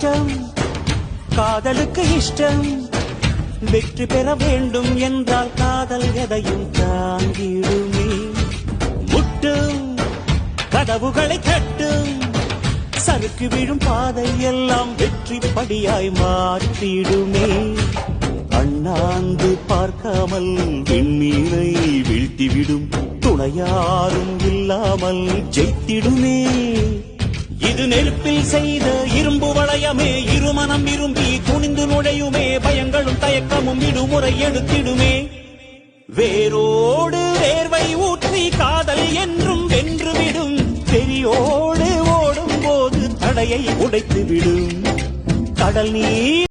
கஷ்டம் காதலுக்கு இஷ்டம் வெற்றி பெற வேண்டும் என்றால் காதல் எதையும் தாங்கிடுமே முட்டும் கதவுகளை தட்டும் சறுக்கு விழும் பாதை எல்லாம் வெற்றி படியாய் மாற்றிடுமே அண்ணாந்து பார்க்காமல் வெண்ணீரை வீழ்த்திவிடும் துணையாரும் இல்லாமல் ஜெயித்திடுமே இது நெருப்பில் செய்த இரும்பு வளையமே இருமனம் விரும்பி துணிந்து நுழையுமே பயங்களும் தயக்கமும் விடுமுறை எடுத்திடுமே வேரோடு வேர்வை ஊற்றி காதல் என்றும் வென்றுவிடும் பெரியோடு ஓடும் போது தடையை உடைத்துவிடும் கடல் நீர்